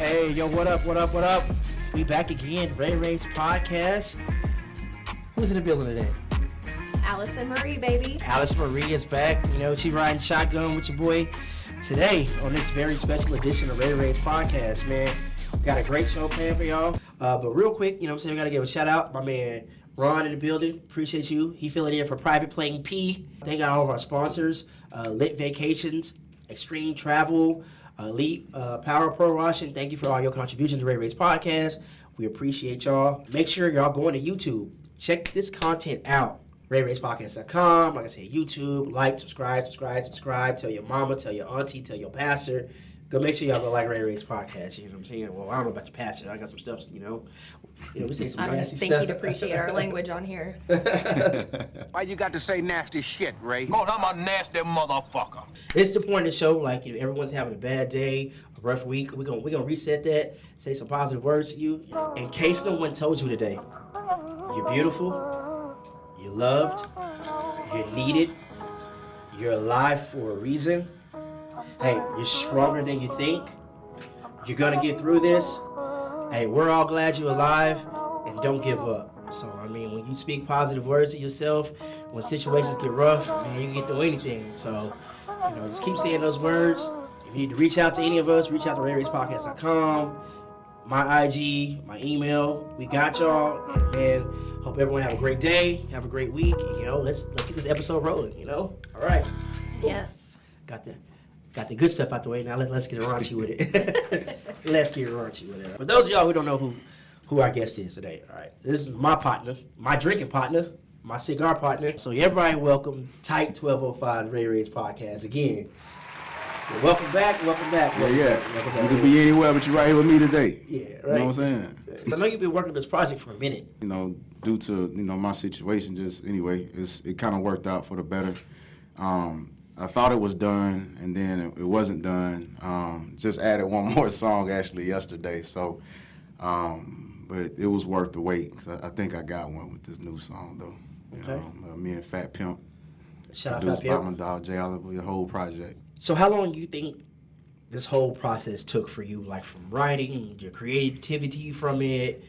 Hey, yo, what up, what up, what up? We back again, Ray Ray's podcast. Who's in the building today? Allison Marie, baby. Alice Marie is back. You know, she riding shotgun with your boy today on this very special edition of Ray Ray's podcast, man. We got a great show planned for y'all. But real quick, you know what I'm saying, we got to give a shout out. My man Ron in the building. Appreciate you. He filling in for Private Playing P. Thank all of our sponsors, Lit Vacations, Extreme Travel, Elite Power Pro Washing. Thank you for all your contributions to Ray Ray's podcast. We appreciate y'all. Make sure y'all going to YouTube. Check this content out. RayRacePodcast.com. Like I said, YouTube. Like, subscribe. Tell your mama, tell your auntie, tell your pastor. Go make sure y'all go like Ray Ray's podcast. You know what I'm saying? Well, I don't know about your pastor. I got some stuff, you know. We say some nasty stuff. I don't think you'd appreciate our language on here. Why you got to say nasty shit, Ray? Lord, I'm a nasty motherfucker. It's the point of the show, like, you know, everyone's having a bad day, a rough week. We're gonna reset that, say some positive words to you. In case no one told you today, you're beautiful, you're loved, you're needed, you're alive for a reason. Hey, you're stronger than you think. You're gonna get through this. Hey, we're all glad you're alive, and don't give up. So, I mean, when you speak positive words to yourself, when situations get rough, man, you can get through anything. So, you know, just keep saying those words. If you need to reach out to any of us, reach out to RayRacePodcast.com, my IG, my email. We got y'all. And, man, hope everyone have a great day, have a great week. And, you know, let's get this episode rolling, you know? All right. Yes. Got the good stuff out the way. Now let's get raunchy with it. Let's get raunchy with it. For those of y'all who don't know who our guest is today, all right, this is my partner, my drinking partner, my cigar partner. So everybody welcome Tite 1205 Ray Ray's podcast again. Well, welcome back. Welcome back. You could be anywhere, but you're right here with me today. Yeah, right. You know what I'm saying? I know you've been working on this project for a minute. You know, due to, you know, my situation, just anyway, it kind of worked out for the better. I thought it was done, and then it wasn't done. Just added one more song actually yesterday, so but it was worth the wait. Cause I think I got one with this new song though. You know, me and Fat Pimp. Shout out Fat produced by Pimp. my dog J. Oliver, the whole project. So how long do you think this whole process took for you, like from writing, your creativity from it,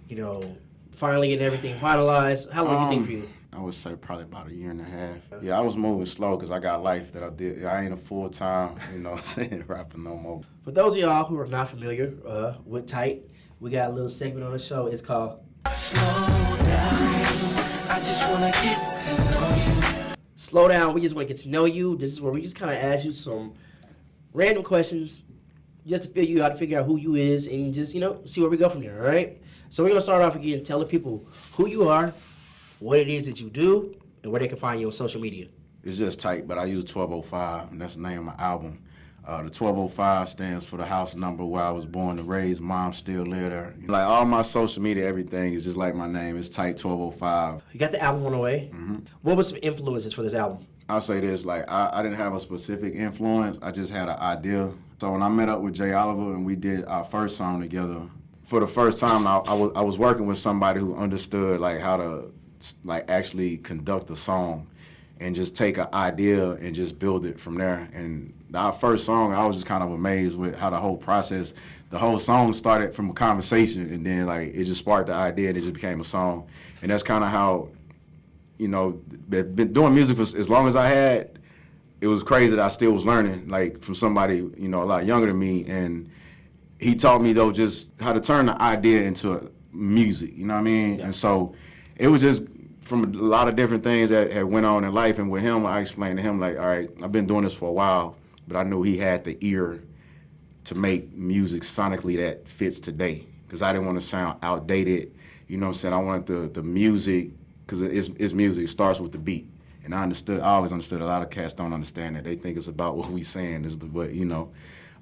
you know, finally getting everything finalized? How long do you think for you? I would say probably about a year and a half. Yeah, I was moving slow because I got life that I did. I ain't a full-time, you know what I'm saying, rapper no more. For those of y'all who are not familiar with Tite, we got a little segment on the show. It's called Slow down, I just wanna get to know you. Slow Down, we just want to get to know you. This is where we just kind of ask you some random questions just to figure out who you is and just, you know, see where we go from there, all right? So we're going to start off again, tell the people who you are, what it is that you do, and where they can find you on social media. It's just Tite, but I use 1205, and that's the name of my album. The 1205 stands for the house number where I was born and raised. Mom still live there. Like all my social media, everything is just like my name. It's Tite 1205. You got the album on the way. Mm-hmm. What was some influences for this album? I'll say this, like I didn't have a specific influence. I just had an idea. So when I met up with J. Oliver and we did our first song together, for the first time I was working with somebody who understood like how to like actually conduct a song and just take an idea and just build it from there. And our first song, I was just kind of amazed with how the whole process, the whole song started from a conversation and then like it just sparked the idea and it just became a song. And that's kind of how, you know, been doing music for as long as I had. It was crazy that I still was learning like from somebody, you know, a lot younger than me. And he taught me though just how to turn the idea into music, you know what I mean? Yeah. And so it was just from a lot of different things that had went on in life. And with him, I explained to him like, all right, I've been doing this for a while, but I knew he had the ear to make music sonically that fits today. Because I didn't want to sound outdated. You know what I'm saying? I wanted the music, because it's music, it starts with the beat. And I always understood, a lot of cats don't understand that. They think it's about what we saying, but you know.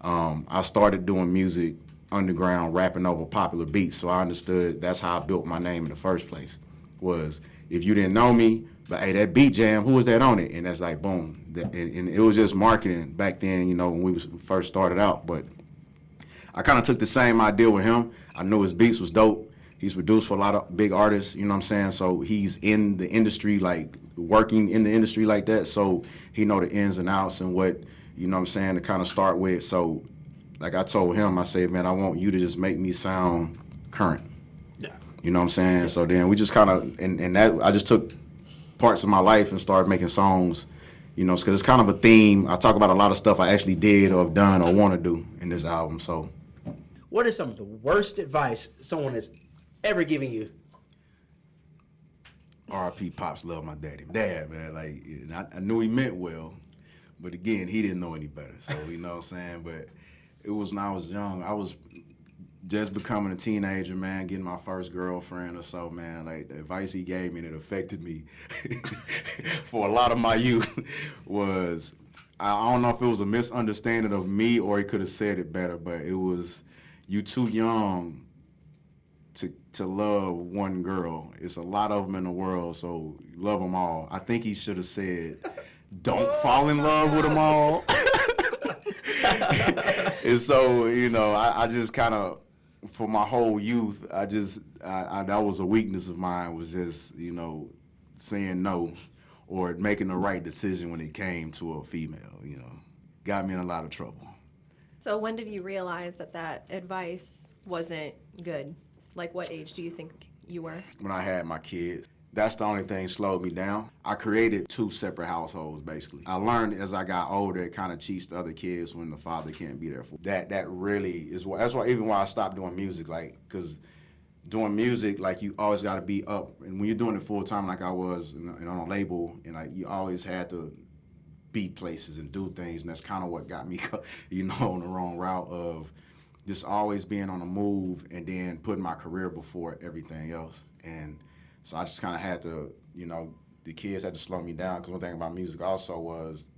I started doing music underground, rapping over popular beats, so I understood that's how I built my name in the first place, was if you didn't know me, but hey, that beat jam, who was that on it? And that's like, boom. And it was just marketing back then, you know, when we first started out. But I kind of took the same idea with him. I knew his beats was dope. He's produced for a lot of big artists, you know what I'm saying? So he's in the industry, like working in the industry like that. So he know the ins and outs and what, you know what I'm saying, to kind of start with. So like I told him, I said, man, I want you to just make me sound current. Yeah. You know what I'm saying? So then we just kind of, and that, I just took parts of my life and started making songs, you know, because it's kind of a theme. I talk about a lot of stuff I actually did or have done or want to do in this album. So, What is some of the worst advice someone has ever given you? R.I.P. Pops love my dad, man. Like, I knew he meant well, but again, he didn't know any better. So, you know what I'm saying? But it was when I was young. I was just becoming a teenager, man, getting my first girlfriend or so, man. Like, the advice he gave me that affected me for a lot of my youth was, I don't know if it was a misunderstanding of me or he could have said it better, but it was, you too young to love one girl. It's a lot of them in the world, so love them all. I think he should have said, don't fall in love with them all. And so, you know, I just kind of, for my whole youth, I that was a weakness of mine, was just, you know, saying no or making the right decision when it came to a female, you know. Got me in a lot of trouble. So when did you realize that advice wasn't good? Like, what age do you think you were? When I had my kids. That's the only thing slowed me down. I created 2 separate households, basically. I learned as I got older, it kind of cheats the other kids when the father can't be there for. That really is why, that's why even why I stopped doing music, like, because doing music, like, you always got to be up. And when you're doing it full time, like I was, and on a label, and like, you always had to be places and do things, and that's kind of what got me, you know, on the wrong route of just always being on the move and then putting my career before everything else. And so I just kind of had to, you know, the kids had to slow me down, because one thing about music also was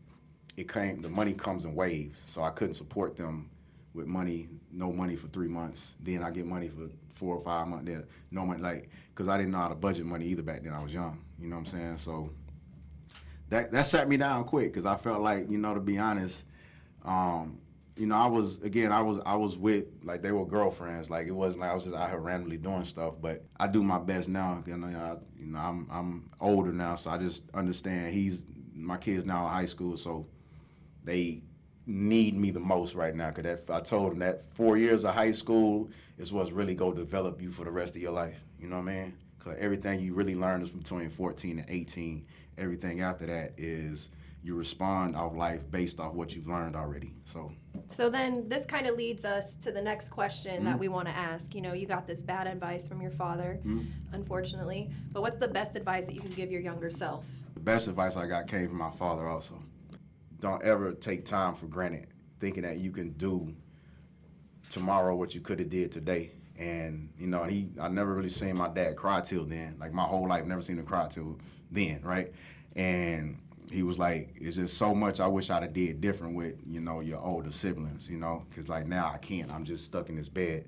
the money comes in waves. So I couldn't support them with money, no money for 3 months. Then I get money for 4 or 5 months. Then no money, like, because I didn't know how to budget money either back then. I was young, you know what I'm saying? So that sat me down quick, because I felt like, you know, to be honest, you know, I was with, like, they were girlfriends. Like, it wasn't like I was just out here randomly doing stuff. But I do my best now. You know, I'm older now, so I just understand my kids now in high school, so they need me the most right now. Because I told them that 4 years of high school is what's really going to develop you for the rest of your life. You know what I mean? Because everything you really learn is between 14 and 18. Everything after that is you respond off life based off what you've learned already. So then this kind of leads us to the next question that we want to ask. You know, you got this bad advice from your father, unfortunately, but what's the best advice that you can give your younger self? The best advice I got came from my father also. Don't ever take time for granted, thinking that you can do tomorrow what you could have did today. And, you know, I never really seen my dad cry till then. Like, my whole life, never seen him cry till then, right? And he was like, it's just so much I wish I'd have did different with, you know, your older siblings, you know, because, like, now I can't. I'm just stuck in this bed.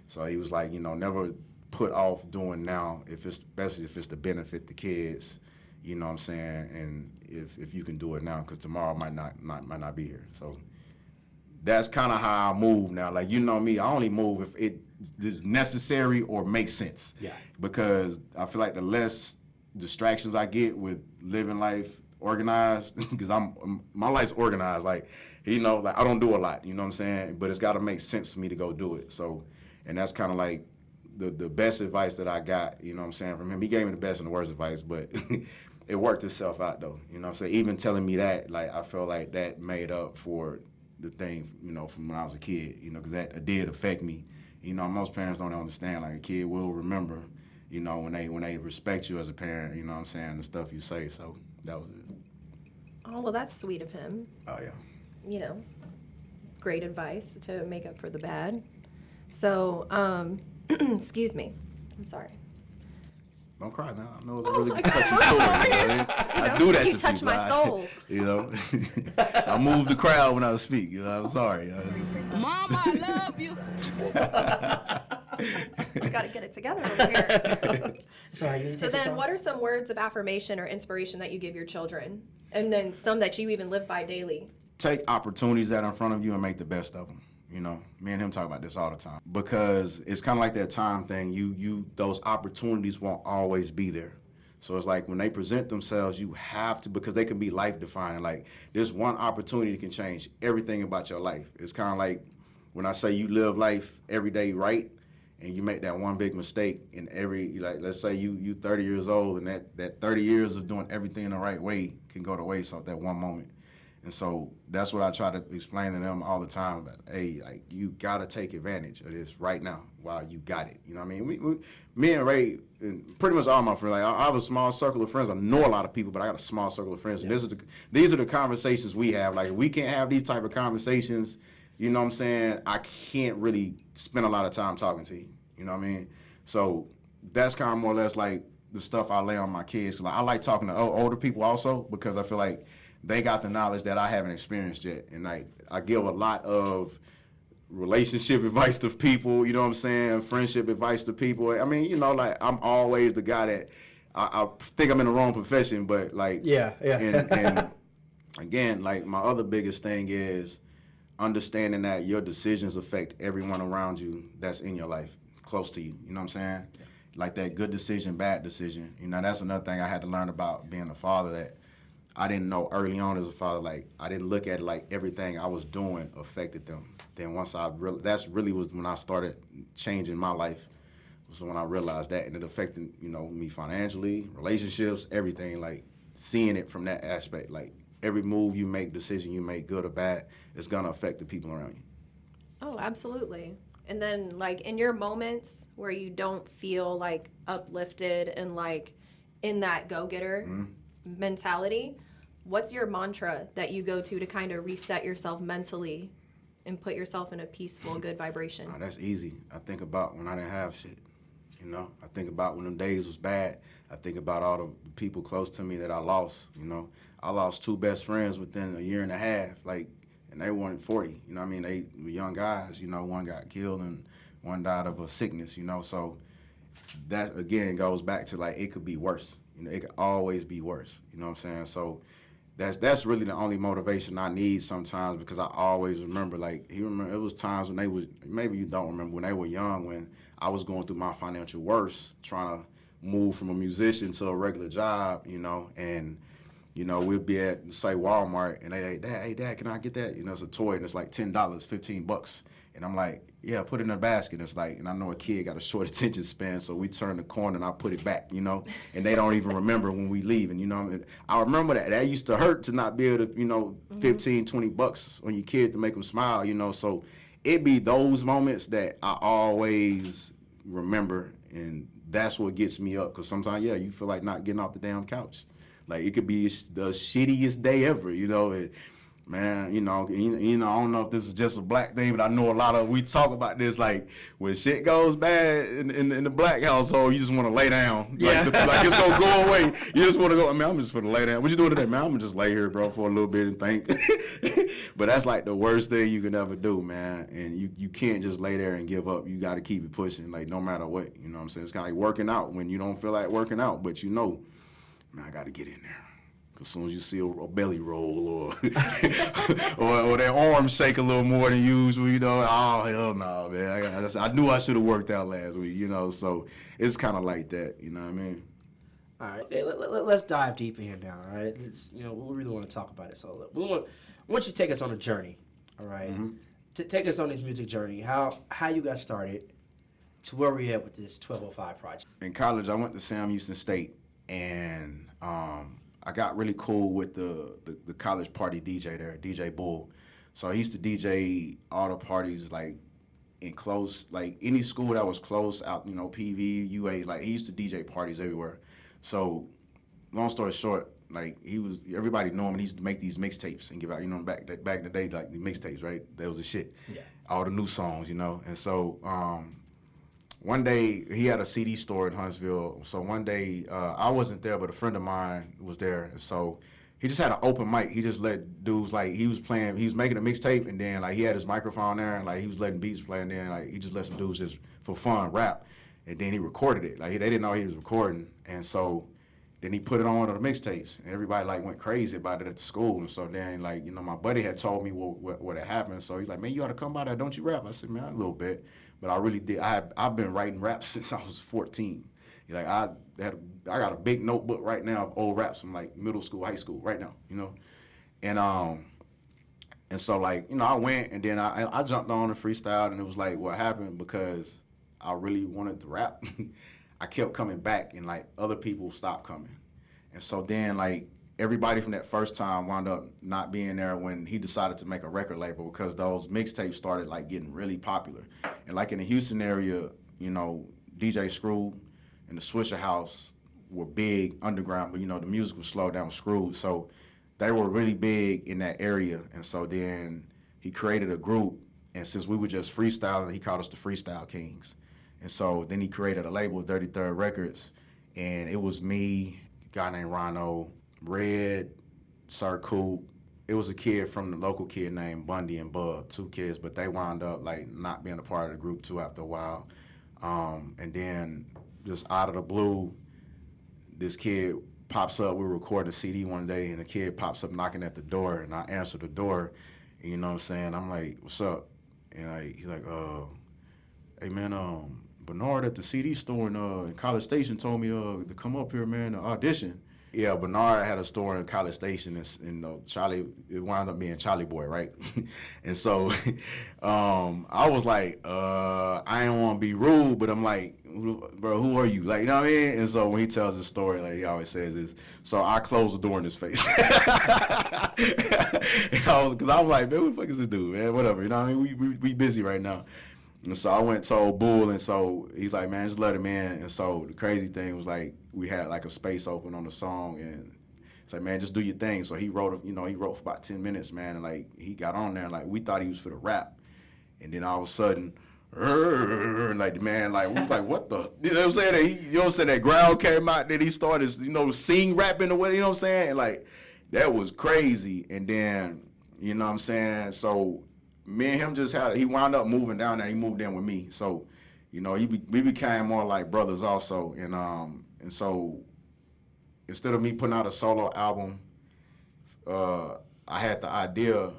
So he was like, you know, never put off doing now, especially if it's to benefit the kids, you know what I'm saying, and if you can do it now, because tomorrow might not be here. So that's kind of how I move now. Like, you know me, I only move if it is necessary or makes sense. Yeah. Because I feel like the less distractions I get with living life organized, because my life's organized, like, you know, like, I don't do a lot, you know what I'm saying, but it's got to make sense for me to go do it. So, and that's kind of like the best advice that I got, you know what I'm saying, from him. He gave me the best and the worst advice, but it worked itself out though, you know what I'm saying. Even telling me that, like, I felt like that made up for the thing, you know, from when I was a kid, you know, because that did affect me. You know, most parents don't understand, like, a kid will remember, you know, when they respect you as a parent, you know what I'm saying, the stuff you say. So that was it. Oh, well, that's sweet of him. Oh, yeah. You know, great advice to make up for the bad. So, excuse me. I'm sorry. Don't cry now. I know it's a really good touching story. You know what I mean? I do that You to touch people. my soul. You know, I move the crowd when I speak. You know, I'm sorry. You know, Mama, I love you. You got to get it together over here. Sorry, you So then, what are some words of affirmation or inspiration that you give your children? And then some that you even live by daily? Take opportunities that are in front of you and make the best of them. You know, me and him talk about this all the time, because it's kind of like that time thing. Those opportunities won't always be there. So it's like when they present themselves, you have to, because they can be life defining. Like, this one opportunity can change everything about your life. It's kind of like when I say you live life every day right, and you make that one big mistake in every, like, let's say you 30 years old, and that 30 years of doing everything the right way can go to waste off that one moment. And so that's what I try to explain to them all the time. About, hey, like, you gotta take advantage of this right now while you got it. You know what I mean? Me and Ray, and pretty much all my friends, like, I have a small circle of friends. I know a lot of people, but I got a small circle of friends. And these are the conversations we have. Like, if we can't have these type of conversations, you know what I'm saying, I can't really spend a lot of time talking to you. You know what I mean? So that's kind of more or less like the stuff I lay on my kids. Like, I like talking to older people also, because I feel like they got the knowledge that I haven't experienced yet. And I give a lot of relationship advice to people, you know what I'm saying? Friendship advice to people. I mean, you know, like, I'm always the guy that I think I'm in the wrong profession, but like, Yeah. And again, like, my other biggest thing is understanding that your decisions affect everyone around you that's in your life, close to you. You know what I'm saying? Like, that good decision, bad decision. You know, that's another thing I had to learn about being a father that I didn't know early on as a father. Like, I didn't look at it like everything I was doing affected them. Then once that's really was when I started changing my life. Was when I realized that, and it affected, you know, me financially, relationships, everything. Like, seeing it from that aspect. Like, every move you make, decision you make, good or bad, it's gonna affect the people around you. Oh, absolutely. And then, like, in your moments where you don't feel like uplifted and like in that go-getter mentality, what's your mantra that you go to kind of reset yourself mentally and put yourself in a peaceful, good vibration? Oh, that's easy. I think about when I didn't have shit. You know, I think about when them days was bad. I think about all the people close to me that I lost. You know, I lost 2 best friends within a year and a half. Like, and they weren't 40. You know what I mean? They were young guys. You know, one got killed and one died of a sickness. You know, so that again goes back to, like, it could be worse. You know, it could always be worse. You know what I'm saying? So that's really the only motivation I need sometimes, because I always remember, like, it was times when they was, maybe you don't remember, when they were young, when I was going through my financial worst, trying to move from a musician to a regular job, you know, and, you know, we'd be at, say, Walmart, and they, hey, Dad, can I get that? You know, it's a toy, and it's like $10, $15. And I'm like, yeah, put it in a basket. And it's like, and I know a kid got a short attention span, so we turn the corner and I put it back, you know, and they don't even remember when we leave. And, you know, and I remember that used to hurt to not be able to, you know, $15, $20 on your kid to make them smile, you know. So it be those moments that I always remember, and that's what gets me up. Because sometimes, yeah, you feel like not getting off the damn couch. Like, it could be the shittiest day ever, you know. And, man, you know, I don't know if this is just a black thing, but I know a lot of, we talk about this, like, when shit goes bad in the black household, you just want to lay down. Yeah. Like it's going to go away. You just want to go, I mean, I'm just going to lay down. What you doing today, man? I'm going to just lay here, bro, for a little bit and think. But that's like the worst thing you can ever do, man. And you can't just lay there and give up. You got to keep it pushing, like, no matter what. You know what I'm saying? It's kind of like working out when you don't feel like working out, but you know, man, I got to get in there. As soon as you see a belly roll or or that arm shake a little more than usual, you know, oh, hell no, man. I knew I should have worked out last week, you know, so it's kind of like that, you know what I mean? All right, let's dive deep in here now, all right? You know, we really want to talk about it. So we want you to take us on a journey, all right? Take us on this music journey, how you got started to where we at with this 1205 project. In college, I went to Sam Houston State, and I got really cool with the college party DJ there, DJ Bull. So I used to DJ all the parties, like, in close, like, any school that was close out, you know, PV, UA, like, he used to DJ parties everywhere. So, long story short, like, everybody knew him, and he used to make these mixtapes and give out, you know, back in the day, like, the mixtapes, right? That was the shit. Yeah. All the new songs, you know. And so, one day, he had a CD store in Huntsville. So one day, I wasn't there, but a friend of mine was there. So he just had an open mic. He just let dudes, like, he was making a mixtape, and then, like, he had his microphone there, and, like, he was letting beats play, and then, like, he just let some dudes just for fun rap. And then he recorded it. Like, they didn't know he was recording. And so then he put it on one of the mixtapes, and everybody, like, went crazy about it at the school. And so then, like, you know, my buddy had told me what had happened. So he's like, man, you ought to come by there. Don't you rap? I said, man, a little bit. But I really did. I've been writing raps since I was 14. Like, I got a big notebook right now of old raps from, like, middle school, high school, right now, you know. And And so, like, you know, I went and then I jumped on and freestyled, and it was like what happened because I really wanted to rap. I kept coming back, and like other people stopped coming. And so then, like, everybody from that first time wound up not being there when he decided to make a record label because those mixtapes started like getting really popular. And like in the Houston area, you know, DJ Screw and the Swisher House were big underground, but you know, the music was slowed down with Screw. So they were really big in that area. And so then he created a group, and since we were just freestyling, he called us the Freestyle Kings. And so then he created a label, Dirty Third Records, and it was me, a guy named Rhino, Red, Sir Coop. It was a kid from the local kid named Bundy and Bub, 2 kids, but they wound up like not being a part of the group too after a while. And then just out of the blue, this kid pops up. We were recording a CD one day, and the kid pops up knocking at the door, and I answer the door. And you know what I'm saying? I'm like, "What's up?" And he's like, "Hey man, Bernard at the CD store in College Station told me to come up here, man, to audition." Yeah, Bernard had a store in College Station, and you know, Charlie, it wound up being Charlie Boy, right? And so I was like, I didn't want to be rude, but I'm like, bro, who are you? Like, you know what I mean? And so when he tells his story, like he always says this, so I closed the door in his face. Because I was like, man, who the fuck is this dude, man? Whatever, you know what I mean? We busy right now. And so I went and told Bull, and so he's like, man, just let him in. And so the crazy thing was like, we had like a space open on the song, and it's like, man, just do your thing. So he wrote, he wrote for about 10 minutes, man, and like he got on there, and like we thought he was for the rap, and then all of a sudden, like the man, like we was like, what the, you know what I'm saying? You know what I'm saying? That ground came out, then he started, sing rapping the way, you know what I'm saying? And like that was crazy, and then you know what I'm saying? So me and him just he wound up moving down there. He moved in with me, so we became more like brothers also, and so instead of me putting out a solo album, I had the idea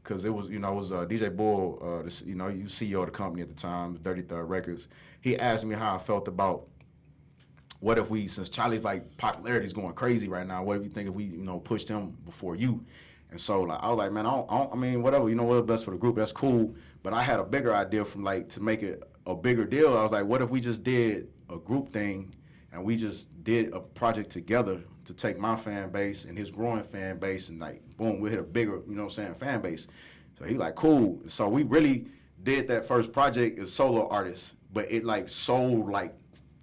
because it was DJ Bull, you CEO of the company at the time, 33rd Records. He asked me how I felt about what if since Charlie's like popularity is going crazy right now, what if you think if we pushed him before you? And so like I was like, man, I mean, whatever, what's best for the group, that's cool. But I had a bigger idea from like to make it a bigger deal. I was like, what if we just did a group thing and we just did a project together to take my fan base and his growing fan base and like boom, we hit a bigger, fan base. So he like, cool. So we really did that first project as solo artists, but it like sold like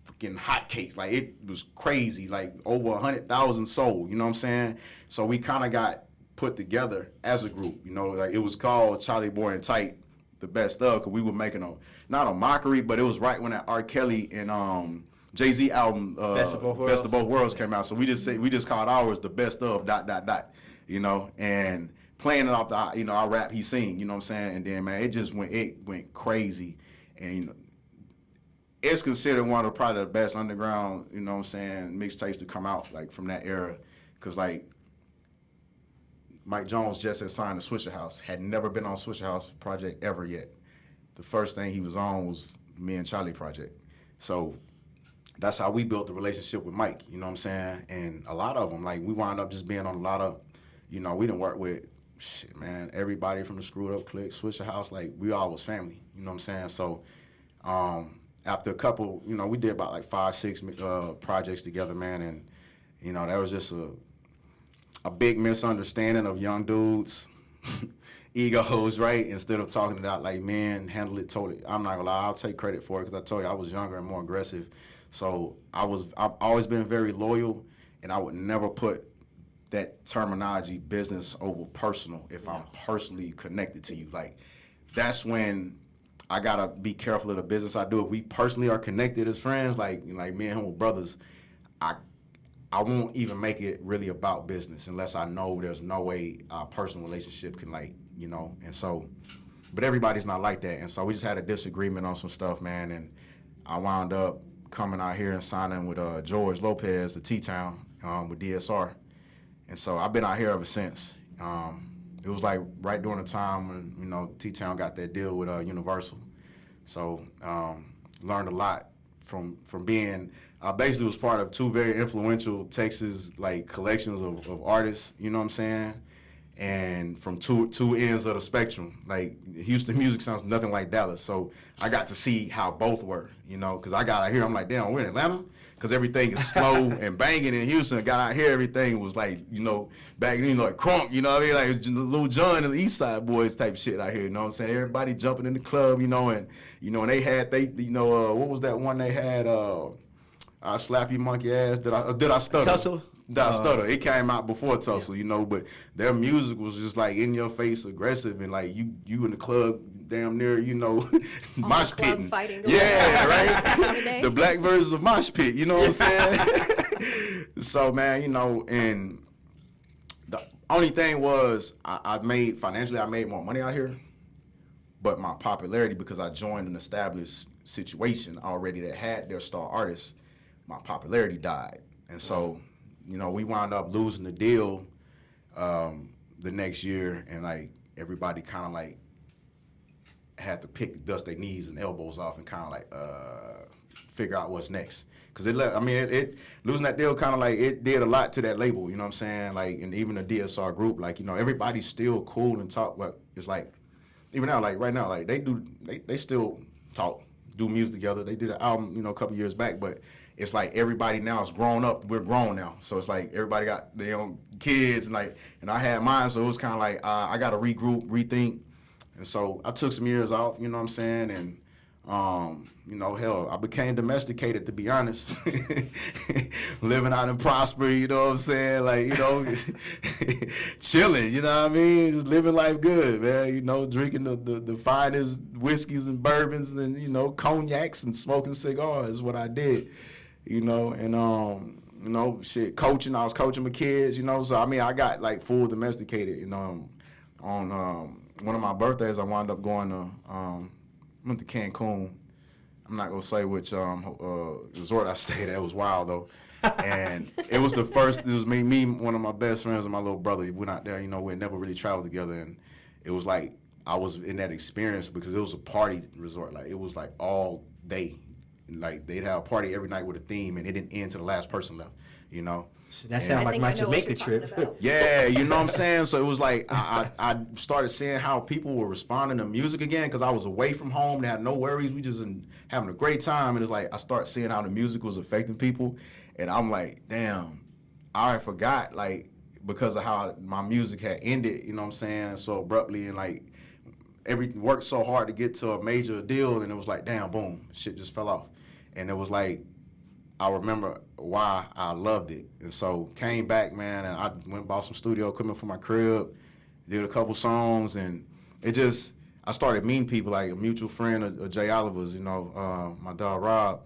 freaking hotcakes. Like it was crazy, like over 100,000 sold, you know what I'm saying? So we kind of got put together as a group, like it was called Charlie Boy and Tite, the best of, because we were making not a mockery, but it was right when that R. Kelly and Jay-Z album, Best of Both Worlds came out. So we just called ours the best of ... and playing it off the, our rap he sing, you know what I'm saying? And then man, it went crazy, and it's considered one of probably the best underground, mixtapes to come out like from that era, because like Mike Jones just had signed to Swisher House, had never been on Swisher House project ever yet. The first thing he was on was me and Charlie project. So that's how we built the relationship with Mike, you know what I'm saying? And a lot of them, like we wound up just being on a lot of, we didn't work with, everybody from the Screwed Up Clique, Swisher House, like we all was family, you know what I'm saying? So after a couple, we did about like 5-6 projects together, man, and that was just a big misunderstanding of young dudes, egos, right? Instead of talking it out like men, handle it totally. I'm not gonna lie, I'll take credit for it because I told you I was younger and more aggressive. So I've always been very loyal, and I would never put that terminology business over personal if I'm personally connected to you. Like that's when I gotta be careful of the business I do. If we personally are connected as friends, like me and him were brothers, I won't even make it really about business unless I know there's no way our personal relationship can and so, but everybody's not like that. And so we just had a disagreement on some stuff, man. And I wound up coming out here and signing with George Lopez, the T-Town, with DSR. And so I've been out here ever since. It was like right during the time when, T-Town got that deal with Universal. So learned a lot from being, I basically was part of 2 very influential Texas like collections of artists, you know what I'm saying? and from two ends of the spectrum. Like Houston music sounds nothing like Dallas, so I got to see how both were, you know, because I got out here, I'm like, damn, we're in Atlanta, because everything is slow and banging in Houston. I got out here, everything was like, you know, back then, like crunk, you know what I mean, like Lil Jon and the East Side Boys type shit out here, you know what I'm saying? Everybody jumping in the club, and they had what was that one they had? I slap you monkey ass. Did I stutter? Tussle? Stutter. It came out before Tussle, you know, but their music was just like in your face, aggressive, and like you in the club, damn near, you know, mosh pitting. Yeah, right. The black versions of mosh pit, you know what I'm saying? So man, you know, and the only thing was I made more money out here, but my popularity, because I joined an established situation already that had their star artists, my popularity died, and so. You know, we wound up losing the deal the next year, and like everybody kind of like had to dust their knees and elbows off and kind of like figure out what's next. Cause it losing that deal kind of like it did a lot to that label. You know what I'm saying? Like, and even the DSR group, like, you know, everybody's still cool and talk, but it's like even now, like right now, like they still talk, do music together. They did an album, you know, a couple years back, but. It's like everybody now is grown up. We're grown now, so it's like everybody got their own kids, and I had mine, so it was kind of like I got to regroup, rethink, and so I took some years off. You know what I'm saying? And you know, hell, I became domesticated, to be honest. Living out in Prosper, you know what I'm saying? Like, you know, chilling, you know what I mean? Just living life good, man. You know, drinking the finest whiskeys and bourbons and, you know, cognacs and smoking cigars is what I did. You know, and you know, shit, coaching. I was coaching my kids, you know. So I mean, I got like full domesticated. You know, on one of my birthdays, I wound up going to went to Cancun. I'm not gonna say which resort I stayed at. It was wild though, and it was the first. It was me, one of my best friends, and my little brother. We went out there. You know, we had never really traveled together, and it was like I was in that experience because it was a party resort. Like it was like all day. Like they'd have a party every night with a theme, and it didn't end till the last person left. You know. That sounds like my Jamaica trip. Yeah, you know what I'm saying? So it was like I started seeing how people were responding to music again because I was away from home. They had no worries. We just having a great time. And it's like I started seeing how the music was affecting people. And I'm like, damn, I forgot, like, because of how my music had ended, you know what I'm saying, so abruptly. And like worked so hard to get to a major deal. And it was like, damn, boom, shit just fell off. And it was like, I remember why I loved it. And so came back, man, and I went and bought some studio equipment for my crib, did a couple songs, and it just, I started meeting people, like a mutual friend of Jay Oliver's, you know, my dog Rob,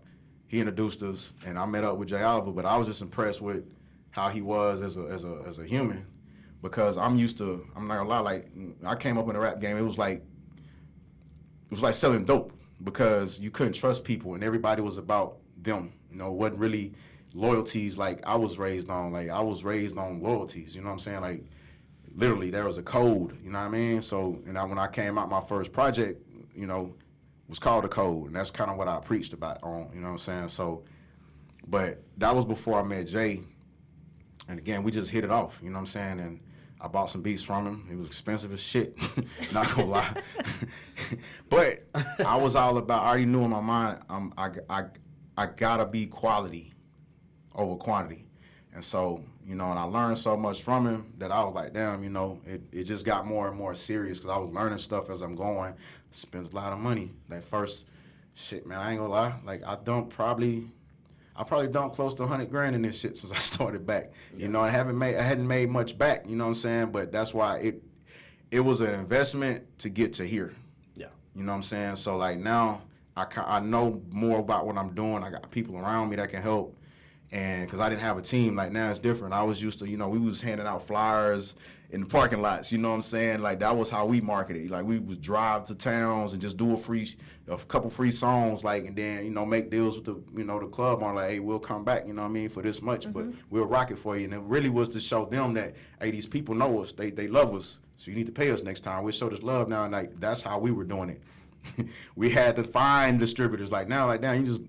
he introduced us, and I met up with Jay Oliver, but I was just impressed with how he was as a human, because I'm used to, I'm not gonna lie, like, I came up in the rap game, it was like selling dope, because you couldn't trust people, and everybody was about them. You know, it wasn't really loyalties like I was raised on. Like, I was raised on loyalties, you know what I'm saying? Like, literally, there was a code, you know what I mean? So, when I came out, my first project, you know, was called The Code, and that's kind of what I preached about on, you know what I'm saying? So, but that was before I met Jay, and again, we just hit it off, you know what I'm saying? And I bought some beats from him. It was expensive as shit, not gonna lie. But I was all about, I already knew in my mind, I gotta be quality over quantity. And so, you know, and I learned so much from him that I was like, damn, you know, it just got more and more serious because I was learning stuff as I'm going. Spent a lot of money. That first shit, man, I ain't gonna lie. Like, I probably dumped close to $100,000 in this shit since I started back. You know, I hadn't made much back, you know what I'm saying? But that's why it was an investment to get to here. Yeah. You know what I'm saying? So like now I know more about what I'm doing. I got people around me that can help. And because I didn't have a team, like now it's different. I was used to, you know, we was handing out flyers in the parking lots, you know what I'm saying? Like that was how we marketed. Like we would drive to towns and just do a couple free songs, like, and then, you know, make deals with the club on like, hey, we'll come back, you know what I mean, for this much, but we'll rock it for you. And it really was to show them that, hey, these people know us, they love us, so you need to pay us next time. We'll show this love now, and like that's how we were doing it. We had to find distributors. Like now, like damn, you just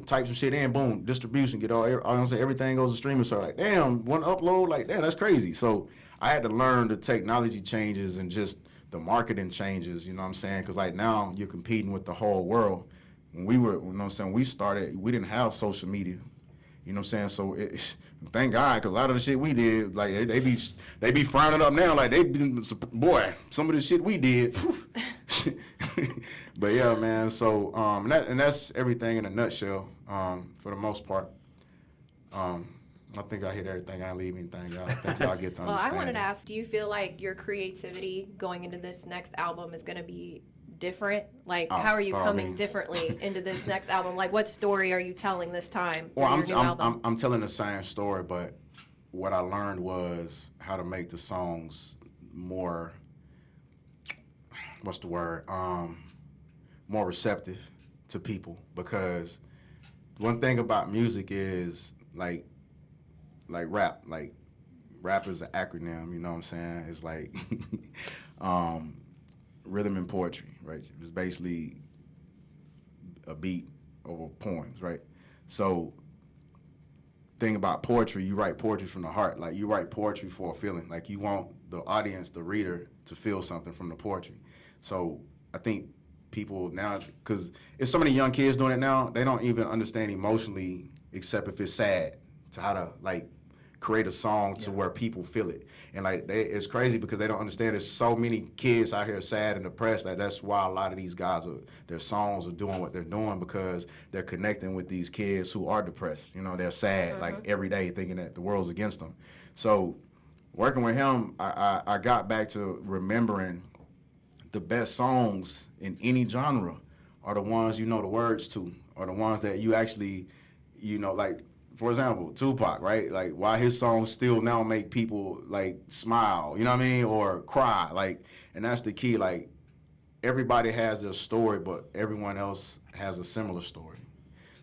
type some shit in, boom, distribution, get all I'm saying, everything goes to streaming. So like, damn, one upload, like damn, that's crazy. So I had to learn the technology changes and just the marketing changes, you know what I'm saying? Because like now you're competing with the whole world. When we were, you know what I'm saying, we started, we didn't have social media. You know what I'm saying? So thank God, because a lot of the shit we did, like they be frowning up now, like boy, some of the shit we did. But yeah, man. So and that's everything in a nutshell. For the most part. I think I hit everything. I didn't leave anything out. I think y'all get the Well, I understanding. wanted to ask, do you feel like your creativity going into this next album is going to be different? Like, Oh, how are you by all coming means. differently into this next album? Like, what story are you telling this time? Well, through your new album? I'm telling the same story, but what I learned was how to make the songs more, what's the word, more receptive to people. Because one thing about music is like rap. Like rap is an acronym, you know what I'm saying? It's like rhythm and poetry, right? It's basically a beat over poems, right? So thing about poetry, you write poetry from the heart. Like you write poetry for a feeling. Like you want the audience, the reader, to feel something from the poetry. So I think people now, because there's so many young kids doing it now, they don't even understand emotionally except if it's sad, to how to like create a song to where people feel it. And like it's crazy because they don't understand there's so many kids out here sad and depressed. Like that's why a lot of these guys their songs are doing what they're doing, because they're connecting with these kids who are depressed. You know, they're sad like every day thinking that the world's against them. So working with him, I got back to remembering the best songs in any genre are the ones you know the words to, or the ones that you actually, you know, like, for example, Tupac, right? Like, why his songs still now make people, like, smile, you know what I mean? Or cry, like, and that's the key. Like, everybody has their story, but everyone else has a similar story.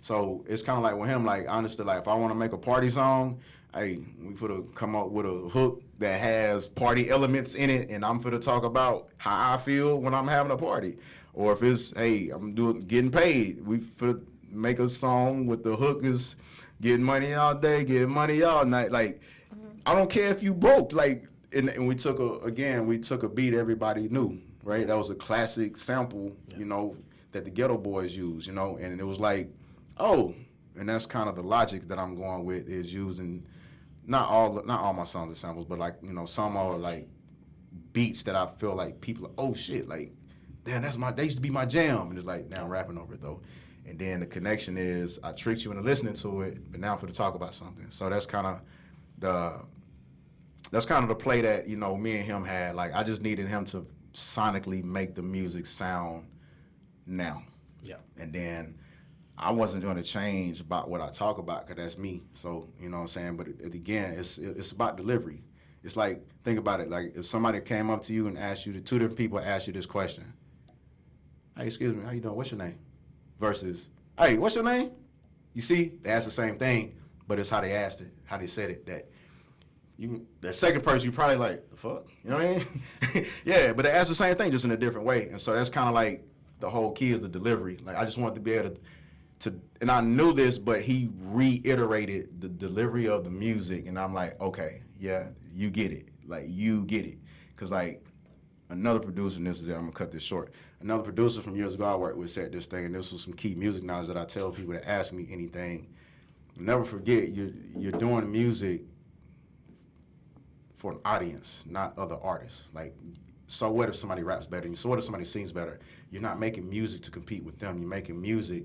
So it's kind of like with him, like, honestly, like, if I want to make a party song, hey, we finna come up with a hook that has party elements in it, and I'm finna talk about how I feel when I'm having a party. Or if it's, hey, I'm getting paid, we finna make a song with the hook is getting money all day, getting money all night. Like, I don't care if you broke. Like, and we took a beat everybody knew, right? That was a classic sample, you know, that the Ghetto Boys used, you know, and it was like, oh, and that's kind of the logic that I'm going with, is using not all my songs are samples, but like, you know, some are like beats that I feel like people are, oh shit, like, damn, they used to be my jam, and it's like, now I'm rapping over it though. And then the connection is I tricked you into listening to it, but now I'm for to talk about something. So that's kind of the play that, you know, me and him had. Like, I just needed him to sonically make the music sound now. Yeah. And then I wasn't going to change about what I talk about, because that's me. So, you know what I'm saying? But again, it's about delivery. It's like, think about it. Like, if somebody came up to you and asked you, two different people asked you this question. Hey, excuse me, how you doing? What's your name? Versus, hey, what's your name? You see, they asked the same thing, but it's how they asked it, how they said it. That second person, you probably like, the fuck? You know what I mean? Yeah, but they asked the same thing, just in a different way. And so that's kind of like the whole key is the delivery. Like, I just wanted to be able to, and I knew this, but he reiterated the delivery of the music, and I'm like, okay, yeah, you get it. Like, you get it. Because, like, another producer, and this is it, I'm going to cut this short. Another producer from years ago I worked with said this thing, and this was some key music knowledge that I tell people that ask me anything. Never forget, you're doing music for an audience, not other artists. Like, so what if somebody raps better than you? So what if somebody sings better? You're not making music to compete with them. You're making music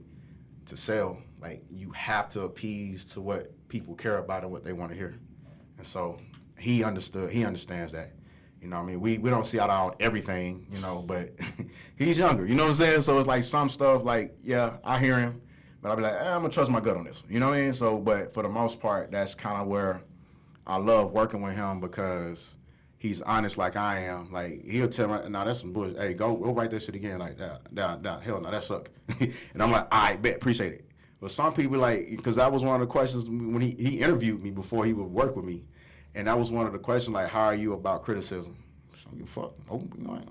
to sell. Like, you have to appease to what people care about and what they want to hear. And so he understands that. You know what I mean? We don't see eye to eye on everything, you know, but he's younger, you know what I'm saying? So it's like some stuff, like, yeah, I hear him, but I'll be like, I'm going to trust my gut on this one, you know what I mean? So, but for the most part, that's kind of where I love working with him, because he's honest like I am. Like, he'll tell me, nah, that's some bullshit. Hey, go write that shit again. Like, nah, hell no, that suck. And I'm like, all right, bet, appreciate it. But some people, like, because that was one of the questions when he interviewed me before he would work with me. And that was one of the questions, like, how are you about criticism? So, you fuck. Oh, you know, I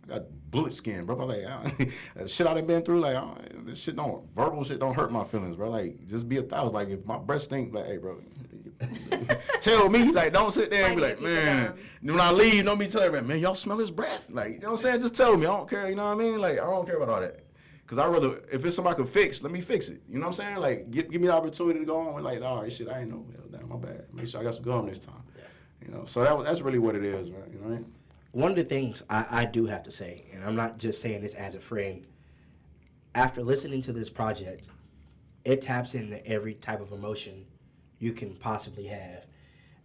got bullet skin, bro. Like, the shit I done been through, like, verbal shit don't hurt my feelings, bro. Like, just be 1,000. Like, if my breast stink, like, hey, bro, tell me, like, don't sit there and be Might like, be a piece of man, gum. when I leave, don't be telling me, man, y'all smell his breath. Like, you know what I'm saying? Just tell me. I don't care, you know what I mean? Like, I don't care about all that. Because I rather, if it's somebody I can fix, let me fix it. You know what I'm saying? Like, give me the opportunity to go on with, like, all right, shit, I ain't know. Hell, damn, my bad. Make sure I got some gum this time. You know, so that's really what it is, man. You know what I mean? One of the things I do have to say, and I'm not just saying this as a friend, after listening to this project, it taps into every type of emotion you can possibly have.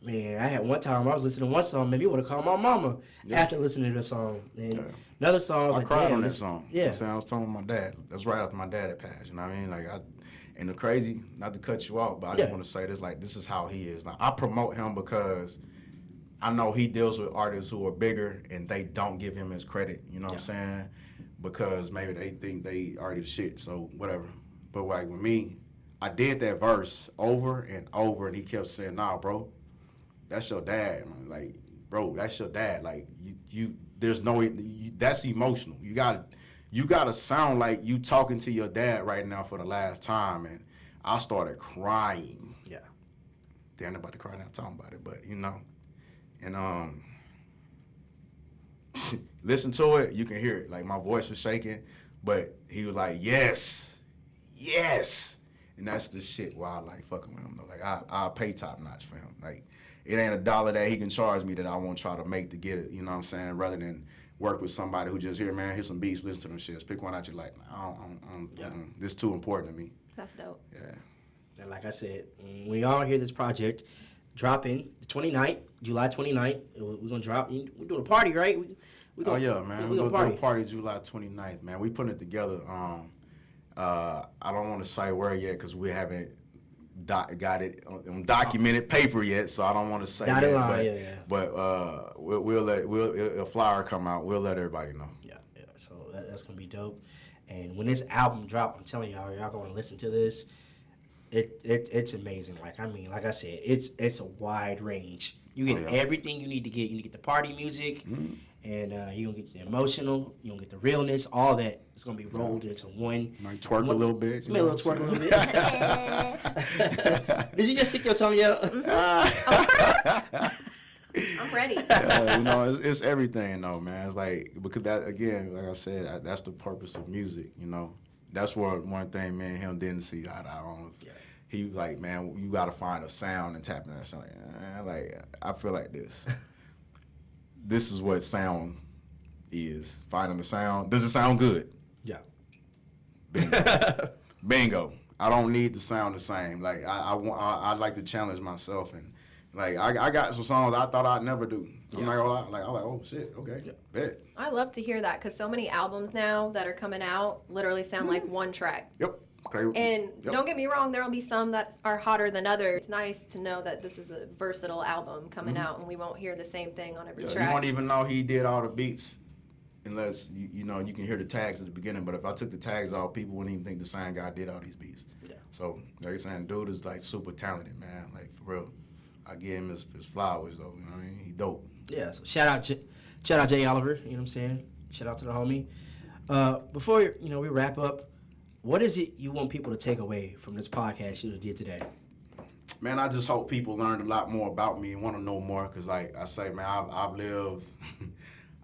Man, I had one time I was listening to one song, maybe you want to call my mama after listening to the song. And another song, I was I like, cried damn, on that this- song. Yeah. You know what I'm saying? I was telling my dad. That's right after my dad had passed. You know what I mean? Like, and the crazy, not to cut you off, but I just want to say this, like, this is how he is. Now, I promote him because I know he deals with artists who are bigger and they don't give him his credit. You know what I'm saying? Because maybe they think they already the shit, so whatever. But like with me, I did that verse over and over, and he kept saying, "Nah, bro, that's your dad, man. Like, bro, that's your dad. Like, you there's no, that's emotional. You gotta sound like you talking to your dad right now for the last time." And I started crying. Yeah. Damn, nobody crying now talking about it, but you know, and listen to it, you can hear it. Like, my voice was shaking, but he was like, yes, and that's the shit why I like fucking with him though. Like, I'll pay top notch for him. Like, it ain't $1 that he can charge me that I won't try to make to get it, you know what I'm saying, rather than work with somebody who just, here, man, here's some beats, listen to them shits, pick one out you like. This too important to me. That's dope. Yeah. And like I said, when we all hear this project dropping the 29th, July 29th, we're going to drop, we're doing a party, right? We Oh yeah, man. We're We're going gonna to do a party July 29th, man. We putting it together. I don't want to say where yet because we haven't got it on documented paper yet, so I don't want to say Dotted that. line, But we'll a flyer come out. We'll let everybody know. Yeah. So that's going to be dope. And when this album drop, I'm telling y'all going to listen to this. It's amazing. Like I said, it's a wide range. You get everything you need to get. You need to get the party music, and you're gonna get the emotional. You're gonna get the realness. All that is gonna be rolled into one. Might twerk a little bit. Maybe a little twerk a little bit. Did you just stick your tongue out? I'm ready. You know, it's everything though, man. It's like, because that, again, like I said, that's the purpose of music. You know, that's one thing me and him didn't see eye to eye on. He was like, man, you got to find a sound and tap in that sound. Like, I feel like this. This is what sound is. Finding the sound. Does it sound good? Yeah. Bingo. I don't need to sound the same. Like, I'd like to challenge myself, and like I got some songs I thought I'd never do. I'm not gonna lie. Like, I'm like, oh shit, okay, bet. I love to hear that because so many albums now that are coming out literally sound like one track. Yep. Okay. And don't get me wrong, there will be some that are hotter than others. It's nice to know that this is a versatile album coming out, and we won't hear the same thing on every track. You won't even know he did all the beats unless you know you can hear the tags at the beginning. But if I took the tags off, people wouldn't even think the same guy did all these beats. Yeah. So like you're saying, dude is like super talented, man. Like, for real. I give him his flowers though. You know what I mean? He dope. Yeah. So shout out Jay Oliver. You know what I'm saying? Shout out to the homie. Before we wrap up, what is it you want people to take away from this podcast you did today? Man, I just hope people learned a lot more about me and want to know more. Cause like I say, man, I've lived,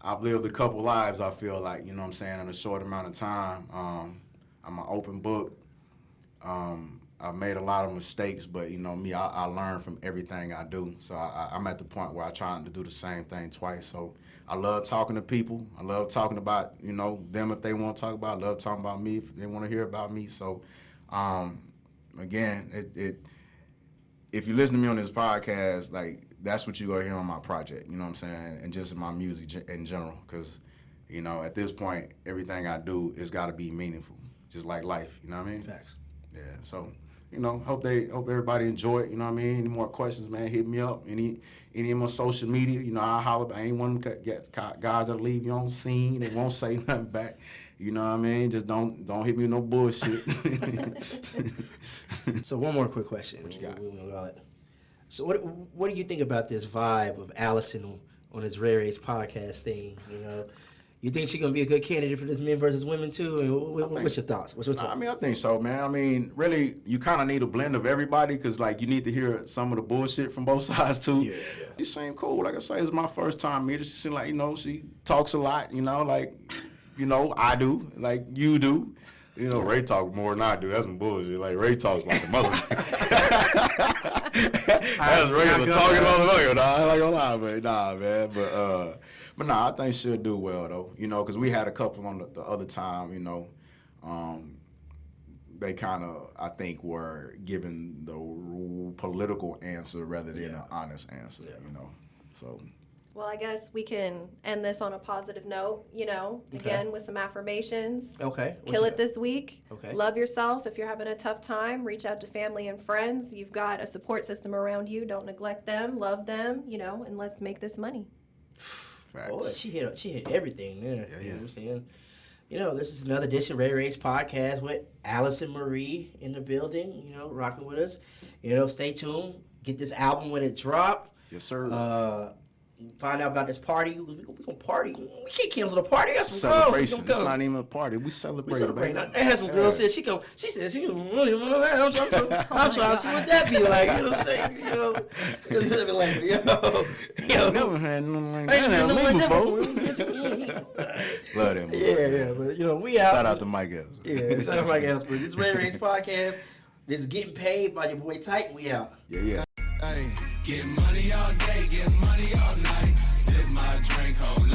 I've lived a couple lives. I feel like, you know what I'm saying, in a short amount of time. I'm an open book. I've made a lot of mistakes, but you know me, I learn from everything I do. So I'm at the point where I try to do the same thing twice. So I love talking to people. I love talking about, you know, them if they want to talk about it. I love talking about me if they want to hear about me. So, again, if you listen to me on this podcast, like, that's what you're going to hear on my project, you know what I'm saying, and just in my music in general, because, you know, at this point, everything I do has got to be meaningful, just like life, you know what I mean? Facts. Yeah, so, you know, hope everybody enjoy it, you know what I mean? Any more questions, man, hit me up. Any of my social media, you know, I holler. I ain't one of them guys that'll leave you on scene and won't say nothing back. You know what I mean? Just don't hit me with no bullshit. So one more quick question. What you got? So what do you think about this vibe of Allison on his Rare Ace podcast thing? You know, You think she's gonna be a good candidate for this men versus women too? And what's your thoughts? What's your thoughts? I mean, I think so, man. I mean, really, you kind of need a blend of everybody because, like, you need to hear some of the bullshit from both sides too. Yeah. She seemed cool. Like I say, it's my first time meeting. She seemed like, you know, she talks a lot. You know, like, you know, I do, like you do. You know, Ray talk more than I do. That's some bullshit. Like, Ray talks like a mother. That's regular talking motherfucker. Nah, I ain't gonna lie, man. Nah, man. But nah, I think she'll do well, though. You know, because we had a couple on the other time, you know. They kind of, I think, were giving the political answer rather than an honest answer, you know. So... Well, I guess we can end this on a positive note, you know, again with some affirmations. Okay. Kill it this week. Okay. Love yourself. If you're having a tough time, reach out to family and friends. You've got a support system around you. Don't neglect them. Love them, you know, and let's make this money. Facts. Boy, she hit everything there. Yeah, You know what I'm saying? You know, this is another edition of Ray Ray's podcast with Allison Marie in the building, you know, rocking with us. You know, stay tuned. Get this album when it drop. Yes, sir. Find out about this party. We gonna party. We can't cancel the party. Got some Celebration. girls. It's not even a party. We celebrate, baby. I had some girls said she said she really want to. I'm trying to see what that be like. You know what I'm saying? You know, it's gonna be like, yo. Never had nothing like I ain't that never before. Love that movie. Yeah, but you know, we out. Shout out to Mike Evans. Yeah, shout out to Mike Evans. It's Ray Ray's podcast. This is Getting Paid by your boy Tite. We out. Yeah. Hey, get money all day, get money all night. Sip my drink, hold